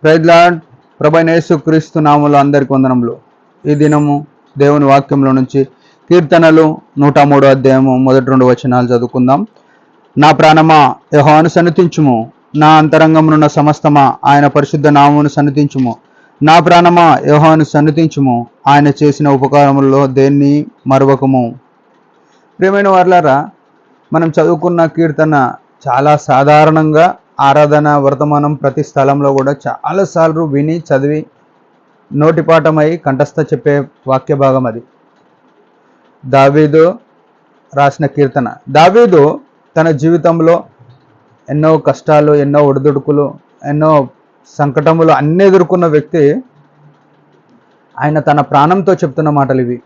Praise lord. ప్రభువైన యేసుక్రీస్తు నామములో అందరికి వందనములు. ఈ దినము దేవుని వాక్యంలో నుంచి కీర్తనలు 103 అధ్యాయము మొదటి 2 వచనాలు చదువుకుందాం. నా ప్రాణమా యెహోవాను సన్నిధించుము, నా అంతరంగమునున్న సమస్తమా ఆయన పరిశుద్ధ నామమును సన్నిధించుము. నా ప్రాణమా యెహోవాను సన్నిధించుము, ఆయన చేసిన ఉపకారములలో దేన్ని మరువకము. ప్రియమైన వారలారా, మనం చదువుకున్న కీర్తన చాలా సాధారణంగా ఆరాధన వర్తమానం ప్రతి స్థలంలో కూడా చాలాసార్లు విని చదివి నోటిపాఠమై కంఠస్థ చెప్పే వాక్య భాగం అది. దావీదు రాసిన కీర్తన. దావీదు తన జీవితంలో ఎన్నో కష్టాలు, ఎన్నో ఒడిదుడుకులు, ఎన్నో సంకటములు అన్నీ ఎదుర్కొన్న వ్యక్తి. ఆయన తన ప్రాణంతో చెప్తున్న మాటలు ఇవి.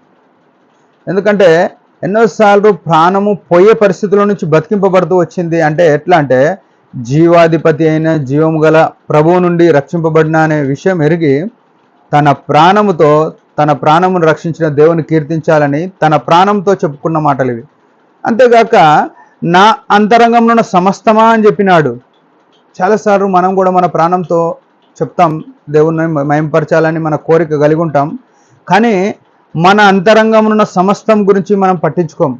ఎందుకంటే ఎన్నోసార్లు ప్రాణము పోయే పరిస్థితుల నుంచి బతికింపబడుతూ వచ్చింది. అంటే ఎట్లా అంటే, జీవాధిపతి అయిన జీవము గల ప్రభువు నుండి రక్షింపబడిన అనే విషయం ఎరిగి తన ప్రాణమును రక్షించిన దేవుని కీర్తించాలని తన ప్రాణంతో చెప్పుకున్న మాటలు ఇవి. అంతేగాక నా అంతరంగంలో ఉన్న సమస్తమా అని చెప్పినాడు. చాలాసార్లు మనం కూడా మన ప్రాణంతో చెప్తాం, దేవుని మహింపరచాలని మన కోరిక కలిగి ఉంటాం. కానీ మన అంతరంగంలో ఉన్న సమస్తం గురించి మనం పట్టించుకోం.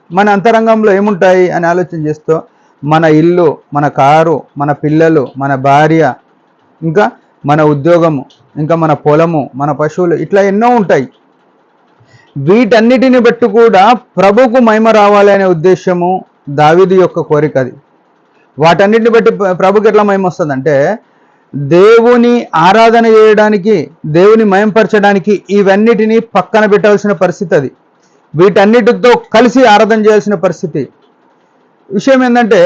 మన అంతరంగంలో ఏముంటాయి అని ఆలోచన చేస్తూ మన ఇల్లు, మన కారు, మన పిల్లలు, మన భార్య, ఇంకా మన ఉద్యోగము, ఇంకా మన పొలము, మన పశువులు, ఇట్లా ఎన్నో ఉంటాయి. వీటన్నిటిని బట్టి కూడా ప్రభువుకు మహిమ రావాలి అనే ఉద్దేశము దావీదు యొక్క కోరిక అది. వాటన్నిటిని బట్టి ప్రభుకి ఎట్లా మహిమ వస్తుందంటే, దేవుని ఆరాధన చేయడానికి, దేవుని మహింపరచడానికి ఇవన్నిటినీ పక్కన పెట్టాల్సిన పరిస్థితి అది. వీటన్నిటితో కలిసి ఆరాధన చేయాల్సిన పరిస్థితి. విషయం ఏంటంటే,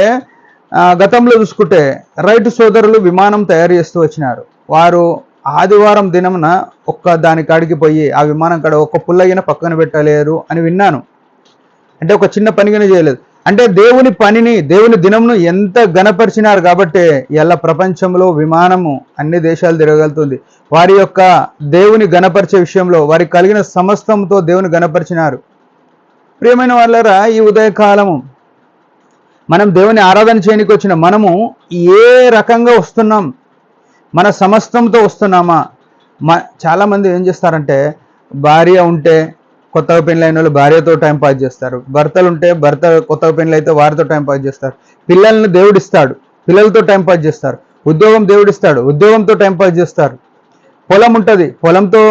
గతంలో చూసుకుంటే రైతు సోదరులు విమానం తయారు చేస్తూ వచ్చినారు. వారు ఆదివారం దినమున దాని కాడికి పోయి ఆ విమానం కాడ ఒక్క పుల్లగిన పక్కన పెట్టలేరు అని విన్నాను. అంటే ఒక చిన్న పనిగానే చేయలేదు. అంటే దేవుని పనిని, దేవుని దినమును ఎంత గణపరిచినారు కాబట్టి ఇలా ప్రపంచంలో విమానము అన్ని దేశాలు తిరగలుగుతుంది. వారి యొక్క దేవుని గణపరిచే విషయంలో వారికి కలిగిన సమస్తంతో దేవుని గణపరిచినారు. ప్రియమైన వాళ్ళరా, ఈ ఉదయకాలము మనం దేవుని ఆరాధన చేయడానికి వచ్చిన మనము ఏ రకంగా వస్తున్నాం? మన సమస్తంతో వస్తున్నామా? చాలామంది ఏం చేస్తారంటే, భార్య ఉంటే కొత్తగా పెళ్ళైన వాళ్ళు భార్యతో టైంపాస్ చేస్తారు. భర్తలు ఉంటే భర్త కొత్తగా పెళ్ళి అయితే వారితో టైంపాస్ చేస్తారు. పిల్లల్ని దేవుడిస్తాడు, పిల్లలతో టైంపాస్ చేస్తారు. ఉద్యోగం దేవుడిస్తాడు, ఉద్యోగంతో టైంపాస్ చేస్తారు. పొలం ఉంటుంది, పొలంతో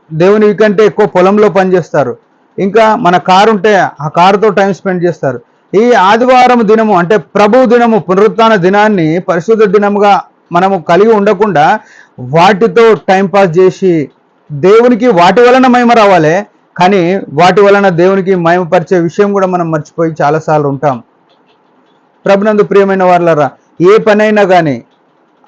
దేవుని కంటే ఎక్కువ పొలంలో పనిచేస్తారు. ఇంకా మన కారు ఉంటే ఆ కారుతో టైం స్పెండ్ చేస్తారు. ఈ ఆదివారం దినము అంటే ప్రభు దినము, పునరుత్థాన దినాన్ని పరిశుద్ధ దినముగా మనము కలిగి ఉండకుండా వాటితో టైంపాస్ చేసి దేవునికి వాటి వలన మహిమ రావాలి, కానీ వాటి వలన దేవునికి మహిమపరిచే విషయం కూడా మనం మర్చిపోయి చాలాసార్లు ఉంటాం. ప్రభునందు ప్రియమైన వారలారా, ఏ పనైనా కానీ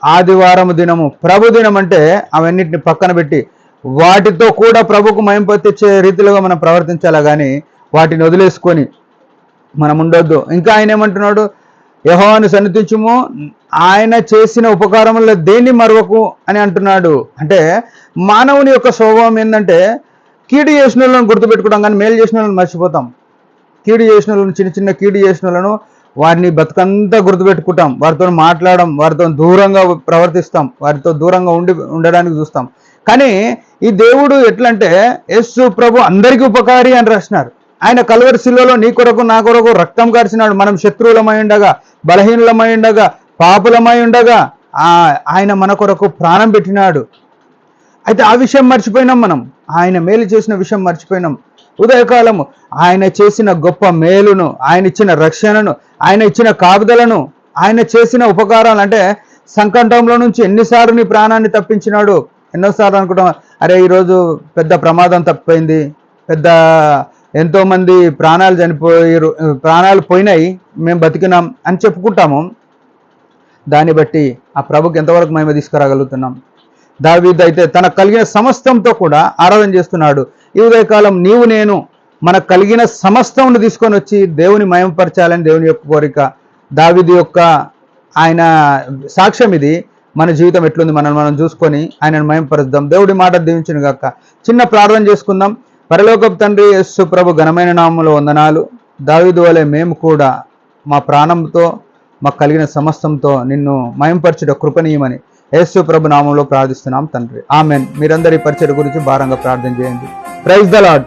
ఆదివారం దినము ప్రభు దినం అంటే అవన్నిటిని పక్కన పెట్టి వాటితో కూడా ప్రభుకు మహిమ తెచ్చే రీతిలో మనం ప్రవర్తించాలా, కానీ వాటిని వదిలేసుకొని మనం ఉండొద్దు. ఇంకా ఆయన ఏమంటున్నాడు? యెహోవాను సన్నిధించుము, ఆయన చేసిన ఉపకారములలో దేన్ని మరువకు అని అంటున్నాడు. అంటే మానవుని యొక్క స్వభావం ఏంటంటే, కీడు చేసిన వాళ్ళను గుర్తుపెట్టుకుంటాం, కానీ మేలు చేసిన వాళ్ళని మర్చిపోతాం. కీడు చేసిన వాళ్ళను, చిన్న చిన్న కీడు చేసిన వాళ్ళను వారిని బతుకంతా గుర్తుపెట్టుకుంటాం. వారితో మాట్లాడడం, వారితో దూరంగా ప్రవర్తిస్తాం, వారితో దూరంగా ఉండడానికి చూస్తాం. కానీ ఈ దేవుడు ఎట్లంటే, యేసు ప్రభు అందరికీ ఉపకారి అని రాసినారు. ఆయన కల్వరి శిలువలో నీ కొరకు నా కొరకు రక్తం కార్చినాడు. మనం శత్రువులమై ఉండగా, బలహీనులమై ఉండగా, పాపులమై ఉండగా ఆయన మన కొరకు ప్రాణం పెట్టినాడు. అయితే ఆ విషయం మర్చిపోయినాం మనం. ఆయన మేలు చేసిన విషయం మర్చిపోయినాం. ఉదయకాలము ఆయన చేసిన గొప్ప మేలును, ఆయన ఇచ్చిన రక్షణను, ఆయన ఇచ్చిన కాపుదలను, ఆయన చేసిన ఉపకారాలు, అంటే సంకటంలో నుంచి ఎన్నిసార్లు నీ ప్రాణాన్ని తప్పించినాడు. ఎన్నోసార్లు అనుకుంటాం, అరే ఈరోజు పెద్ద ప్రమాదం తప్పిపోయింది, ఎంతోమంది ప్రాణాలు పోయినాయి, మేము బతికినాం అని చెప్పుకుంటాము. దాన్ని బట్టి ఆ ప్రభుకి ఎంతవరకు మహిమ తీసుకురాగలుగుతున్నాం? దావీదు అయితే తనకు కలిగిన సమస్తంతో కూడా ఆరాధన చేస్తున్నాడు. ఈ ఉదయకాలం నీవు నేను మనకు కలిగిన సమస్తంను తీసుకొని వచ్చి దేవుని మహిమపరచాలని దేవుని యొక్క కోరిక. దావీదు యొక్క ఆయన సాక్ష్యం ఇది. మన జీవితం ఎట్లుంది మనం చూసుకొని ఆయనను మహిమపరుద్దాం. దేవుడి మాట దీవించును గాక. చిన్న ప్రార్థన చేసుకుందాం. పరలోకపు తండ్రి, యేసు ప్రభు ఘనమైన నామములో వందనాలు. దావీదు వలె మేము కూడా మా ప్రాణంతో, మాకు కలిగిన సమస్తంతో నిన్ను మహిమపరచుట కృపనీయమని యేసు ప్రభు నామంలో ప్రార్థిస్తున్నాం తండ్రి, ఆమెన్. మీరందరి పరిచయం గురించి భారంగా ప్రార్థన చేయండి. Praise the lord.